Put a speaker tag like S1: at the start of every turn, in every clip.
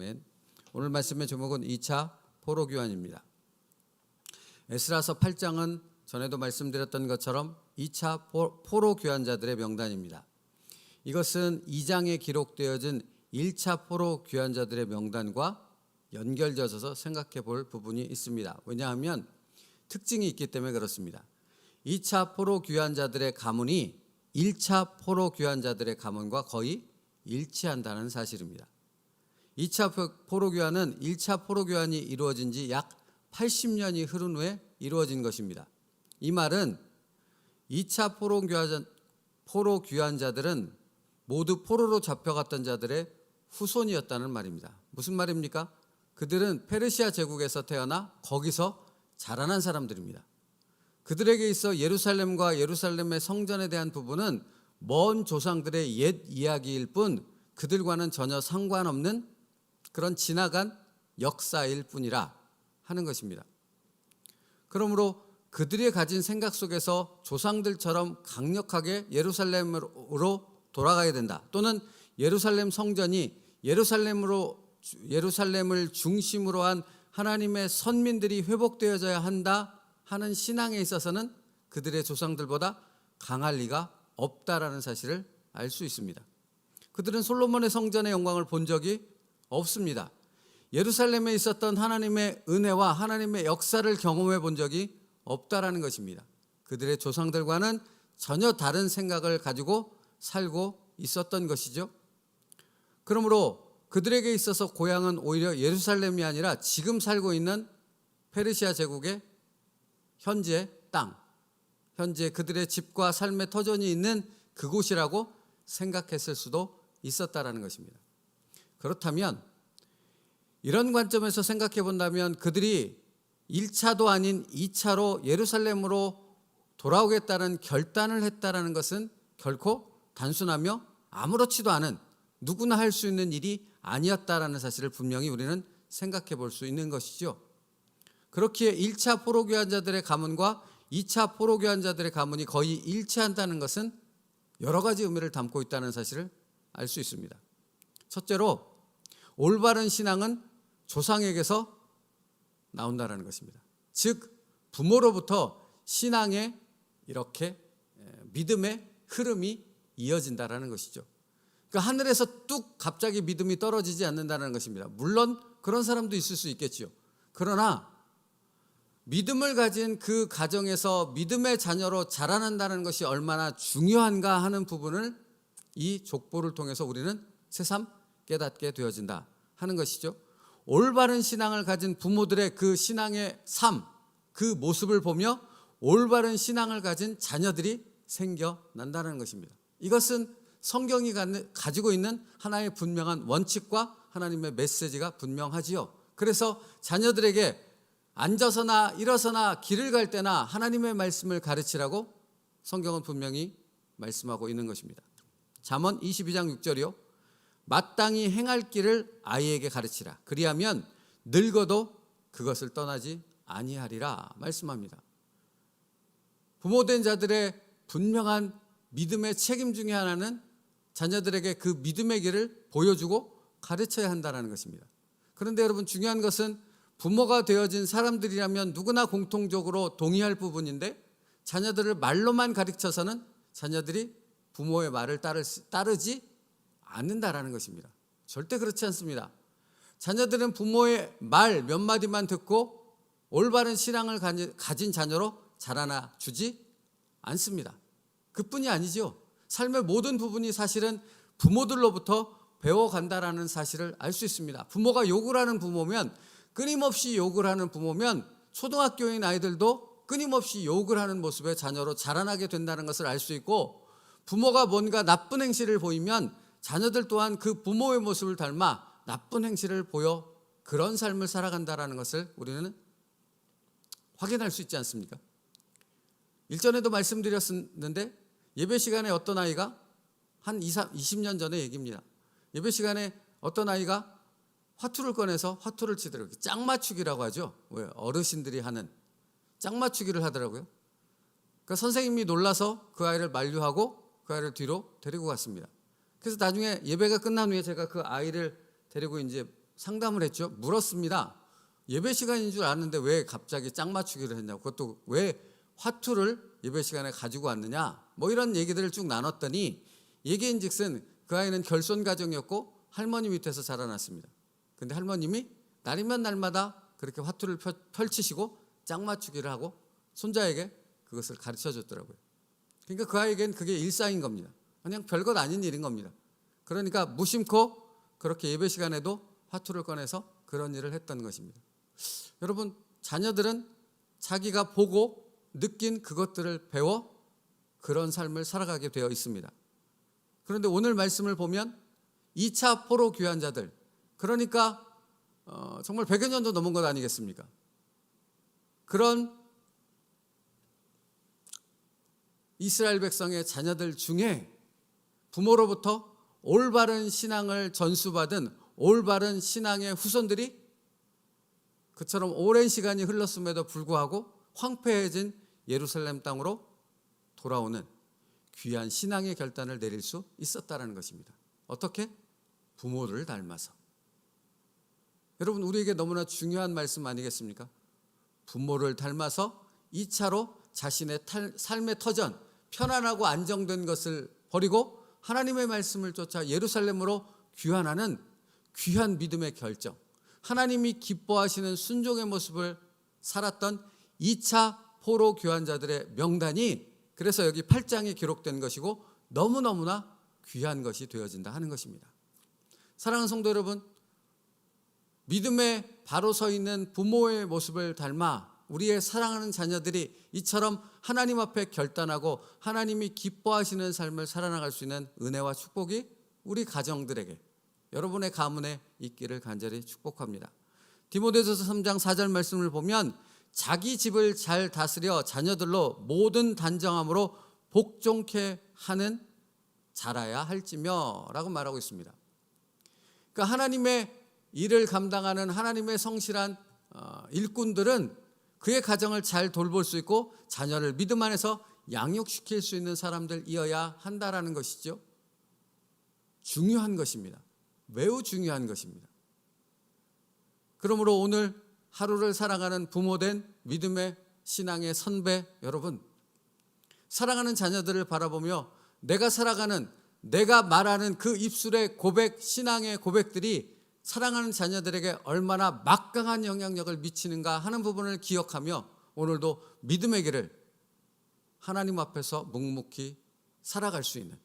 S1: 아멘. 오늘 말씀의 제목은 2차 포로 귀환입니다. 에스라서 8장은 전에도 말씀드렸던 것처럼 2차 포로 귀환자들의 명단입니다. 이것은 2장에 기록되어진 1차 포로 귀환자들의 명단과 연결되어서 생각해 볼 부분이 있습니다. 왜냐하면 특징이 있기 때문에 그렇습니다. 2차 포로 귀환자들의 가문이 1차 포로 귀환자들의 가문과 거의 일치한다는 사실입니다. 2차 포로 귀환은 1차 포로 귀환이 이루어진 지 약 80년이 흐른 후에 이루어진 것입니다. 이 말은 2차 포로 귀환자들은 모두 포로로 잡혀갔던 자들의 후손이었다는 말입니다. 무슨 말입니까? 그들은 페르시아 제국에서 태어나 거기서 자라난 사람들입니다. 그들에게 있어 예루살렘과 예루살렘의 성전에 대한 부분은 먼 조상들의 옛 이야기일 뿐 그들과는 전혀 상관없는 그런 지나간 역사일 뿐이라 하는 것입니다. 그러므로 그들이 가진 생각 속에서 조상들처럼 강력하게 예루살렘으로 돌아가야 된다. 또는 예루살렘 성전이 예루살렘을 중심으로 한 하나님의 선민들이 회복되어져야 한다 하는 신앙에 있어서는 그들의 조상들보다 강할 리가 없다라는 사실을 알 수 있습니다. 그들은 솔로몬의 성전의 영광을 본 적이 없습니다. 예루살렘에 있었던 하나님의 은혜와 하나님의 역사를 경험해 본 적이 없다라는 것입니다. 그들의 조상들과는 전혀 다른 생각을 가지고 살고 있었던 것이죠. 그러므로 그들에게 있어서 고향은 오히려 예루살렘이 아니라 지금 살고 있는 페르시아 제국의 현재 땅, 현재 그들의 집과 삶의 터전이 있는 그곳이라고 생각했을 수도 있었다라는 것입니다. 그렇다면 이런 관점에서 생각해 본다면 그들이 1차도 아닌 2차로 예루살렘으로 돌아오겠다는 결단을 했다라는 것은 결코 단순하며 아무렇지도 않은 누구나 할 수 있는 일이 아니었다라는 사실을 분명히 우리는 생각해 볼 수 있는 것이죠. 그렇기에 1차 포로 귀환자들의 가문과 2차 포로 귀환자들의 가문이 거의 일치한다는 것은 여러 가지 의미를 담고 있다는 사실을 알 수 있습니다. 첫째로 올바른 신앙은 조상에게서 나온다는 것입니다. 즉 부모로부터 신앙의 이렇게 믿음의 흐름이 이어진다는 것이죠. 그러니까 하늘에서 뚝 갑자기 믿음이 떨어지지 않는다는 것입니다. 물론 그런 사람도 있을 수 있겠죠. 그러나 믿음을 가진 그 가정에서 믿음의 자녀로 자라난다는 것이 얼마나 중요한가 하는 부분을 이 족보를 통해서 우리는 새삼 깨닫게 되어진다 하는 것이죠. 올바른 신앙을 가진 부모들의 그 신앙의 삶, 그 모습을 보며 올바른 신앙을 가진 자녀들이 생겨난다는 것입니다. 이것은 성경이 가지고 있는 하나의 분명한 원칙과 하나님의 메시지가 분명하지요. 그래서 자녀들에게 앉아서나 일어서나 길을 갈 때나 하나님의 말씀을 가르치라고 성경은 분명히 말씀하고 있는 것입니다. 잠언 22장 6절이요. 마땅히 행할 길을 아이에게 가르치라. 그리하면 늙어도 그것을 떠나지 아니하리라 말씀합니다. 부모된 자들의 분명한 믿음의 책임 중에 하나는 자녀들에게 그 믿음의 길을 보여주고 가르쳐야 한다는 것입니다. 그런데 여러분 중요한 것은 부모가 되어진 사람들이라면 누구나 공통적으로 동의할 부분인데 자녀들을 말로만 가르쳐서는 자녀들이 부모의 말을 따르지 않는다라는 것입니다. 절대 그렇지 않습니다. 자녀들은 부모의 말 몇 마디만 듣고 올바른 신앙을 가진 자녀로 자라나 주지 않습니다. 그뿐이 아니죠. 삶의 모든 부분이 사실은 부모들로부터 배워간다라는 사실을 알 수 있습니다. 부모가 욕을 하는 부모면 끊임없이 욕을 하는 부모면 초등학교인 아이들도 끊임없이 욕을 하는 모습의 자녀로 자라나게 된다는 것을 알 수 있고 부모가 뭔가 나쁜 행실을 보이면 자녀들 또한 그 부모의 모습을 닮아 나쁜 행실을 보여 그런 삶을 살아간다는 것을 우리는 확인할 수 있지 않습니까? 일전에도 말씀드렸는데 예배 시간에 어떤 아이가 한 20년 전의 얘기입니다. 예배 시간에 어떤 아이가 화투를 꺼내서 화투를 치더라고요. 짝맞추기라고 하죠. 왜? 어르신들이 하는 짝맞추기를 하더라고요. 그러니까 선생님이 놀라서 그 아이를 만류하고 그 아이를 뒤로 데리고 갔습니다. 그래서 나중에 예배가 끝난 후에 제가 그 아이를 데리고 이제 상담을 했죠. 물었습니다. 예배 시간인 줄 아는데 왜 갑자기 짝 맞추기를 했냐고, 그것도 왜 화투를 예배 시간에 가지고 왔느냐, 뭐 이런 얘기들을 쭉 나눴더니 얘기인즉슨 그 아이는 결손 가정이었고 할머니 밑에서 자라났습니다. 근데 할머님이 날이면 날마다 그렇게 화투를 펼치시고 짝 맞추기를 하고 손자에게 그것을 가르쳐 줬더라고요. 그러니까 그 아이에겐 그게 일상인 겁니다. 그냥 별것 아닌 일인 겁니다. 그러니까 무심코 그렇게 예배 시간에도 화투를 꺼내서 그런 일을 했던 것입니다. 여러분, 자녀들은 자기가 보고 느낀 그것들을 배워 그런 삶을 살아가게 되어 있습니다. 그런데 오늘 말씀을 보면 2차 포로 귀환자들, 그러니까 정말 100여 년도 넘은 것 아니겠습니까? 그런 이스라엘 백성의 자녀들 중에 부모로부터 올바른 신앙을 전수받은 올바른 신앙의 후손들이 그처럼 오랜 시간이 흘렀음에도 불구하고 황폐해진 예루살렘 땅으로 돌아오는 귀한 신앙의 결단을 내릴 수 있었다는 것입니다. 어떻게? 부모를 닮아서. 여러분, 우리에게 너무나 중요한 말씀 아니겠습니까? 부모를 닮아서 2차로 자신의 삶의 터전, 편안하고 안정된 것을 버리고 하나님의 말씀을 쫓아 예루살렘으로 귀환하는 귀한 믿음의 결정, 하나님이 기뻐하시는 순종의 모습을 살았던 2차 포로 귀환자들의 명단이 그래서 여기 8장에 기록된 것이고 너무너무나 귀한 것이 되어진다 하는 것입니다. 사랑하는 성도 여러분, 믿음에 바로 서 있는 부모의 모습을 닮아 우리의 사랑하는 자녀들이 이처럼 하나님 앞에 결단하고 하나님이 기뻐하시는 삶을 살아나갈 수 있는 은혜와 축복이 우리 가정들에게, 여러분의 가문에 있기를 간절히 축복합니다. 디모데전서 3장 4절 말씀을 보면 자기 집을 잘 다스려 자녀들로 모든 단정함으로 복종케 하는 자라야 할지며 라고 말하고 있습니다. 그러니까 하나님의 일을 감당하는 하나님의 성실한 일꾼들은 그의 가정을 잘 돌볼 수 있고 자녀를 믿음 안에서 양육시킬 수 있는 사람들이어야 한다라는 것이죠. 중요한 것입니다. 매우 중요한 것입니다. 그러므로 오늘 하루를 살아가는 부모된 믿음의 신앙의 선배 여러분, 사랑하는 자녀들을 바라보며 내가 살아가는, 내가 말하는 그 입술의 고백, 신앙의 고백들이 사랑하는 자녀들에게 얼마나 막강한 영향력을 미치는가 하는 부분을 기억하며 오늘도 믿음의 길을 하나님 앞에서 묵묵히 살아갈 수 있는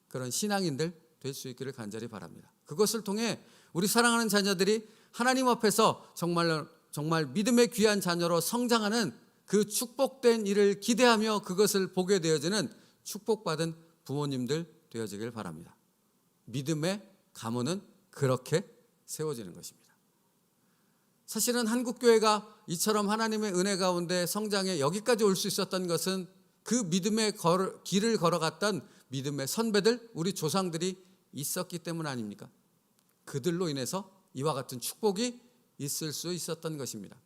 S1: 그런 신앙인들 될 수 있기를 간절히 바랍니다. 그것을 통해 우리 사랑하는 자녀들이 하나님 앞에서 정말 믿음의 귀한 자녀로 성장하는 그 축복된 일을 기대하며 그것을 보게 되어지는 축복받은 부모님들 되어지길 바랍니다. 믿음의 가문은 그렇게 세워지는 것입니다. 사실은 한국교회가 이처럼 하나님의 은혜 가운데 성장해 여기까지 올 수 있었던 것은 그 믿음의 길을 걸어갔던 믿음의 선배들, 우리 조상들이 있었기 때문 아닙니까? 그들로 인해서 이와 같은 축복이 있을 수 있었던 것입니다.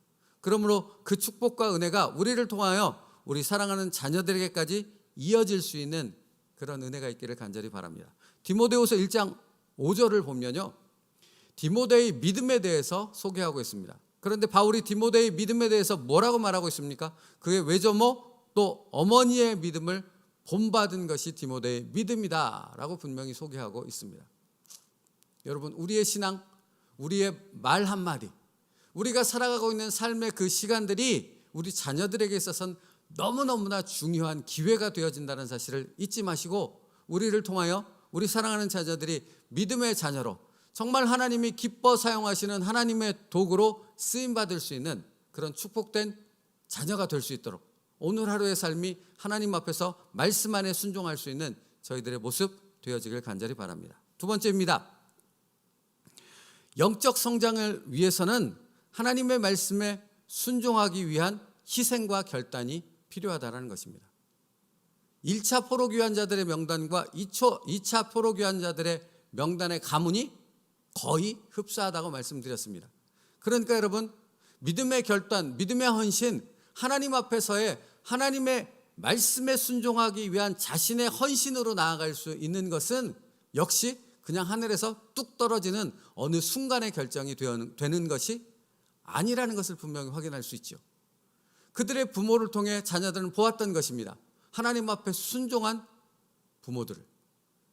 S1: 그러므로 그 축복과 은혜가 우리를 통하여 우리 사랑하는 자녀들에게까지 이어질 수 있는 그런 은혜가 있기를 간절히 바랍니다. 디모데후서 1장 5절을 보면요, 디모데의 믿음에 대해서 소개하고 있습니다. 그런데 바울이 디모데의 믿음에 대해서 뭐라고 말하고 있습니까? 그의 외조모 또 어머니의 믿음을 본받은 것이 디모데의 믿음이다 라고 분명히 소개하고 있습니다. 여러분, 우리의 신앙, 우리의 말 한마디, 우리가 살아가고 있는 삶의 그 시간들이 우리 자녀들에게 있어서는 너무너무나 중요한 기회가 되어진다는 사실을 잊지 마시고 우리를 통하여 우리 사랑하는 자녀들이 믿음의 자녀로 정말 하나님이 기뻐 사용하시는 하나님의 도구로 쓰임받을 수 있는 그런 축복된 자녀가 될 수 있도록 오늘 하루의 삶이 하나님 앞에서 말씀 안에 순종할 수 있는 저희들의 모습 되어지길 간절히 바랍니다. 두 번째입니다. 영적 성장을 위해서는 하나님의 말씀에 순종하기 위한 희생과 결단이 필요하다는 것입니다. 1차 포로 귀환자들의 명단과 2차 포로 귀환자들의 명단의 가문이 거의 흡사하다고 말씀드렸습니다. 그러니까 여러분, 믿음의 결단, 믿음의 헌신, 하나님 앞에서의 하나님의 말씀에 순종하기 위한 자신의 헌신으로 나아갈 수 있는 것은 역시 그냥 하늘에서 뚝 떨어지는 어느 순간의 결정이 되는 것이 아니라는 것을 분명히 확인할 수 있죠. 그들의 부모를 통해 자녀들은 보았던 것입니다. 하나님 앞에 순종한 부모들을,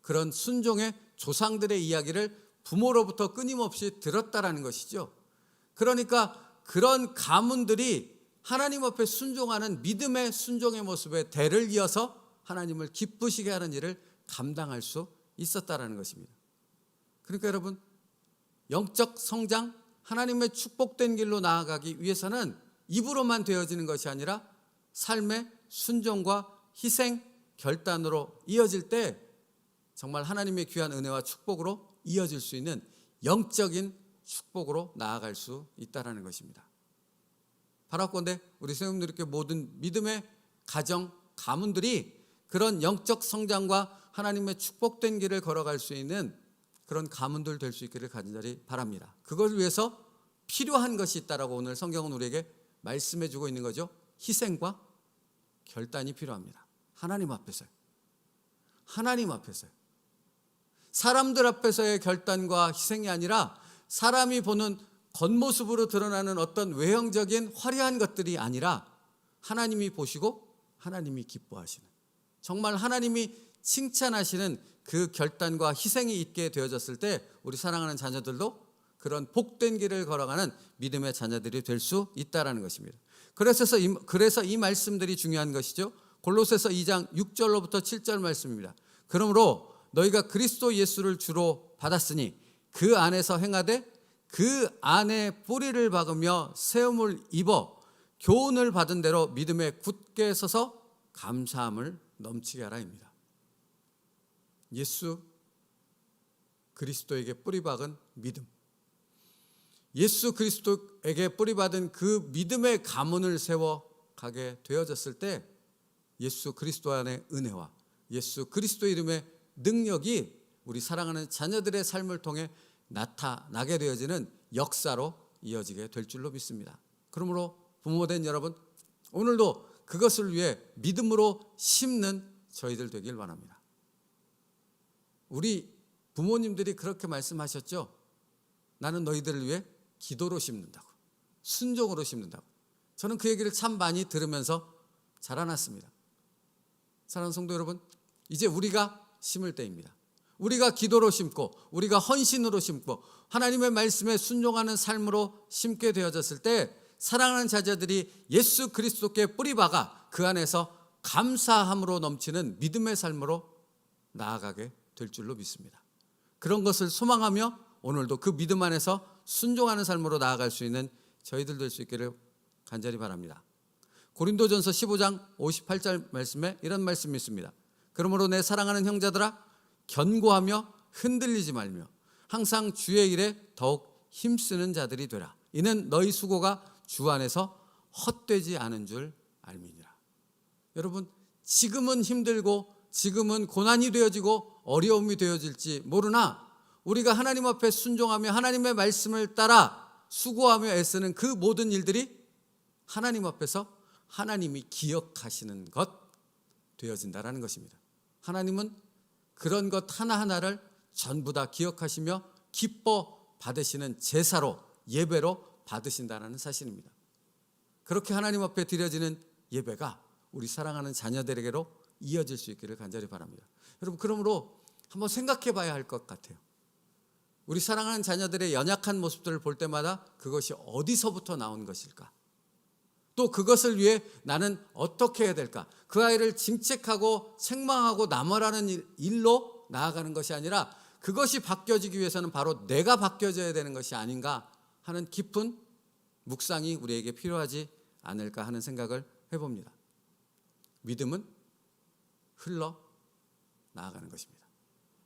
S1: 그런 순종의 조상들의 이야기를 부모로부터 끊임없이 들었다라는 것이죠. 그러니까 그런 가문들이 하나님 앞에 순종하는 믿음의 순종의 모습에 대를 이어서 하나님을 기쁘시게 하는 일을 감당할 수 있었다라는 것입니다. 그러니까 여러분, 영적 성장, 하나님의 축복된 길로 나아가기 위해서는 입으로만 되어지는 것이 아니라 삶의 순종과 희생, 결단으로 이어질 때 정말 하나님의 귀한 은혜와 축복으로 이어질 수 있는 영적인 축복으로 나아갈 수 있다는 것입니다. 바라건대 우리 성도님들께 모든 믿음의 가정, 가문들이 그런 영적 성장과 하나님의 축복된 길을 걸어갈 수 있는 그런 가문들 될 수 있기를 간절히 바랍니다. 그걸 위해서 필요한 것이 있다라고 오늘 성경은 우리에게 말씀해 주고 있는 거죠. 희생과 결단이 필요합니다. 하나님 앞에서요. 하나님 앞에서요. 사람들 앞에서의 결단과 희생이 아니라 사람이 보는 겉모습으로 드러나는 어떤 외형적인 화려한 것들이 아니라 하나님이 보시고 하나님이 기뻐하시는, 정말 하나님이 칭찬하시는 그 결단과 희생이 있게 되어졌을 때 우리 사랑하는 자녀들도 그런 복된 길을 걸어가는 믿음의 자녀들이 될 수 있다는 것입니다. 그래서 이 말씀들이 중요한 것이죠. 골로새서 2장 6절로부터 7절 말씀입니다. 그러므로 너희가 그리스도 예수를 주로 받았으니 그 안에서 행하되 그 안에 뿌리를 박으며 세움을 입어 교훈을 받은 대로 믿음에 굳게 서서 감사함을 넘치게 하라입니다. 예수 그리스도에게 뿌리 박은 믿음, 예수 그리스도에게 뿌리받은 그 믿음의 가문을 세워가게 되어졌을 때 예수 그리스도 안의 은혜와 예수 그리스도 이름의 능력이 우리 사랑하는 자녀들의 삶을 통해 나타나게 되어지는 역사로 이어지게 될 줄로 믿습니다. 그러므로 부모된 여러분, 오늘도 그것을 위해 믿음으로 심는 저희들 되길 바랍니다. 우리 부모님들이 그렇게 말씀하셨죠. 나는 너희들을 위해 기도로 심는다고, 순종으로 심는다고. 저는 그 얘기를 참 많이 들으면서 자라났습니다. 사랑하는 성도 여러분, 이제 우리가 심을 때입니다. 우리가 기도로 심고 우리가 헌신으로 심고 하나님의 말씀에 순종하는 삶으로 심게 되어졌을 때 사랑하는 자녀들이 예수 그리스도께 뿌리박아 그 안에서 감사함으로 넘치는 믿음의 삶으로 나아가게 될 줄로 믿습니다. 그런 것을 소망하며 오늘도 그 믿음 안에서 순종하는 삶으로 나아갈 수 있는 저희들 될 수 있기를 간절히 바랍니다. 고린도전서 15장 58절 말씀에 이런 말씀이 있습니다. 그러므로 내 사랑하는 형제들아 견고하며 흔들리지 말며 항상 주의 일에 더욱 힘쓰는 자들이 되라. 이는 너희 수고가 주 안에서 헛되지 않은 줄 알미니라. 여러분, 지금은 힘들고 지금은 고난이 되어지고 어려움이 되어질지 모르나 우리가 하나님 앞에 순종하며 하나님의 말씀을 따라 수고하며 애쓰는 그 모든 일들이 하나님 앞에서 하나님이 기억하시는 것 되어진다는 것입니다. 하나님은 그런 것 하나하나를 전부 다 기억하시며 기뻐 받으시는 제사로, 예배로 받으신다는 사실입니다. 그렇게 하나님 앞에 드려지는 예배가 우리 사랑하는 자녀들에게로 이어질 수 있기를 간절히 바랍니다. 여러분, 그러므로 한번 생각해 봐야 할 것 같아요. 우리 사랑하는 자녀들의 연약한 모습들을 볼 때마다 그것이 어디서부터 나온 것일까? 또 그것을 위해 나는 어떻게 해야 될까? 그 아이를 징책하고 책망하고 남아라는 일로 나아가는 것이 아니라 그것이 바뀌어지기 위해서는 바로 내가 바뀌어져야 되는 것이 아닌가 하는 깊은 묵상이 우리에게 필요하지 않을까 하는 생각을 해봅니다. 믿음은 흘러 나아가는 것입니다.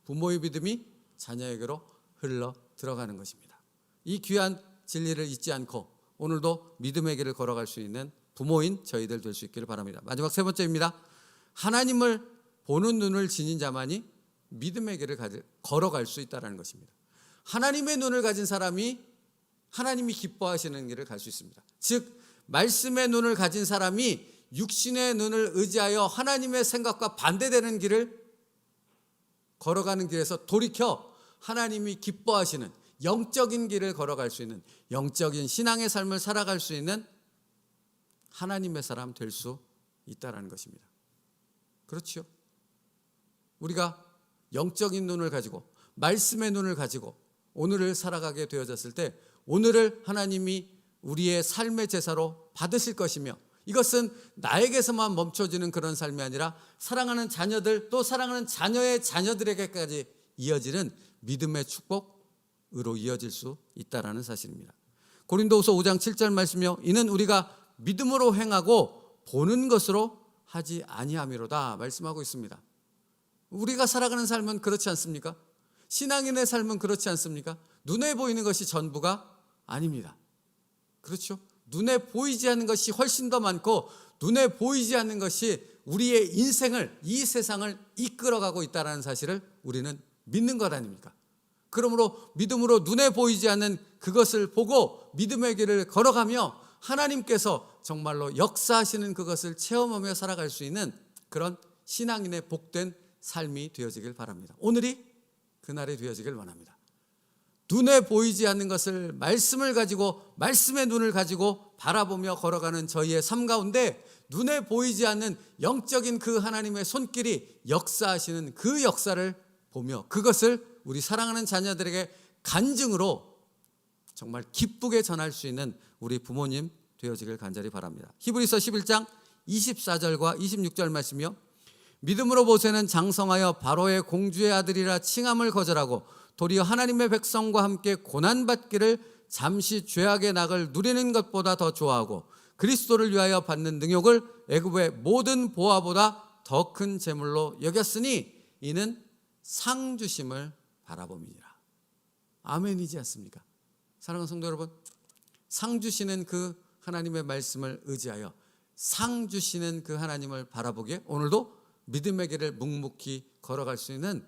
S1: 부모의 믿음이 자녀에게로 흘러 들어가는 것입니다. 이 귀한 진리를 잊지 않고 오늘도 믿음의 길을 걸어갈 수 있는 부모인 저희들 될 수 있기를 바랍니다. 마지막 세 번째입니다. 하나님을 보는 눈을 지닌 자만이 믿음의 길을 걸어갈 수 있다는 것입니다. 하나님의 눈을 가진 사람이 하나님이 기뻐하시는 길을 갈 수 있습니다. 즉 말씀의 눈을 가진 사람이 육신의 눈을 의지하여 하나님의 생각과 반대되는 길을 걸어가는 길에서 돌이켜 하나님이 기뻐하시는 영적인 길을 걸어갈 수 있는, 영적인 신앙의 삶을 살아갈 수 있는 하나님의 사람 될 수 있다라는 것입니다. 그렇죠? 우리가 영적인 눈을 가지고, 말씀의 눈을 가지고 오늘을 살아가게 되어졌을 때, 오늘을 하나님이 우리의 삶의 제사로 받으실 것이며, 이것은 나에게서만 멈춰지는 그런 삶이 아니라 사랑하는 자녀들, 또 사랑하는 자녀의 자녀들에게까지 이어지는 믿음의 축복으로 이어질 수 있다라는 사실입니다. 고린도후서 5장 7절 말씀이요, 이는 우리가 믿음으로 행하고 보는 것으로 하지 아니함이로다 말씀하고 있습니다. 우리가 살아가는 삶은 그렇지 않습니까? 신앙인의 삶은 그렇지 않습니까? 눈에 보이는 것이 전부가 아닙니다. 그렇죠? 눈에 보이지 않는 것이 훨씬 더 많고, 눈에 보이지 않는 것이 우리의 인생을, 이 세상을 이끌어가고 있다는 사실을 우리는 믿는 것 아닙니까? 그러므로 믿음으로 눈에 보이지 않는 그것을 보고 믿음의 길을 걸어가며 하나님께서 정말로 역사하시는 그것을 체험하며 살아갈 수 있는 그런 신앙인의 복된 삶이 되어지길 바랍니다. 오늘이 그날이 되어지길 원합니다. 눈에 보이지 않는 것을, 말씀을 가지고, 말씀의 눈을 가지고 바라보며 걸어가는 저희의 삶 가운데 눈에 보이지 않는 영적인 그 하나님의 손길이 역사하시는 그 역사를 보며 그것을 우리 사랑하는 자녀들에게 간증으로 정말 기쁘게 전할 수 있는 우리 부모님 되어지길 간절히 바랍니다. 히브리서 11장 24절과 26절 말씀이요, 믿음으로 모세는 장성하여 바로의 공주의 아들이라 칭함을 거절하고 도리어 하나님의 백성과 함께 고난받기를 잠시 죄악의 낙을 누리는 것보다 더 좋아하고 그리스도를 위하여 받는 능욕을 애굽의 모든 보화보다 더 큰 재물로 여겼으니 이는 상 주심을 바라봄이니라. 아멘이지 않습니까? 사랑하는 성도 여러분, 상 주시는 그 하나님의 말씀을 의지하여 상 주시는 그 하나님을 바라보기에 오늘도 믿음의 길을 묵묵히 걸어갈 수 있는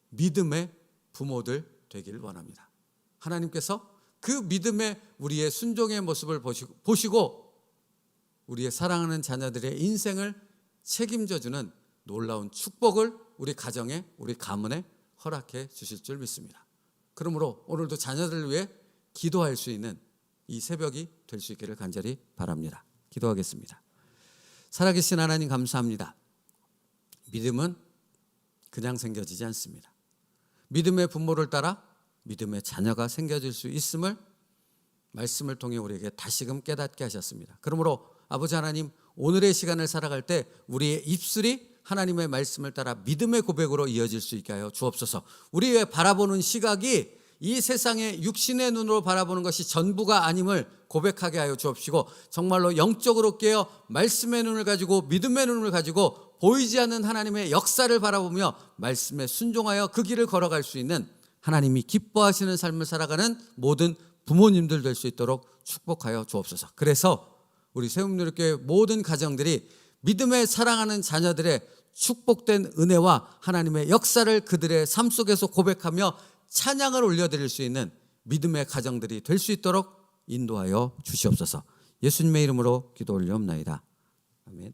S1: 믿음의 부모들 되길 원합니다. 하나님께서 그 믿음의 우리의 순종의 모습을 보시고 우리의 사랑하는 자녀들의 인생을 책임져주는 놀라운 축복을 우리 가정에, 우리 가문에 허락해 주실 줄 믿습니다. 그러므로 오늘도 자녀들을 위해 기도할 수 있는 이 새벽이 될 수 있기를 간절히 바랍니다. 기도하겠습니다. 살아계신 하나님 감사합니다. 믿음은 그냥 생겨지지 않습니다. 믿음의 부모를 따라 믿음의 자녀가 생겨질 수 있음을 말씀을 통해 우리에게 다시금 깨닫게 하셨습니다. 그러므로 아버지 하나님, 오늘의 시간을 살아갈 때 우리의 입술이 하나님의 말씀을 따라 믿음의 고백으로 이어질 수 있게 하여 주옵소서. 우리의 바라보는 시각이 이 세상의 육신의 눈으로 바라보는 것이 전부가 아님을 고백하게 하여 주옵시고, 정말로 영적으로 깨어 말씀의 눈을 가지고, 믿음의 눈을 가지고 보이지 않는 하나님의 역사를 바라보며 말씀에 순종하여 그 길을 걸어갈 수 있는, 하나님이 기뻐하시는 삶을 살아가는 모든 부모님들 될 수 있도록 축복하여 주옵소서. 그래서 우리 세움누리교회 모든 가정들이 믿음에 사랑하는 자녀들의 축복된 은혜와 하나님의 역사를 그들의 삶 속에서 고백하며 찬양을 올려드릴 수 있는 믿음의 가정들이 될 수 있도록 인도하여 주시옵소서. 예수님의 이름으로 기도 올리옵나이다. 아멘.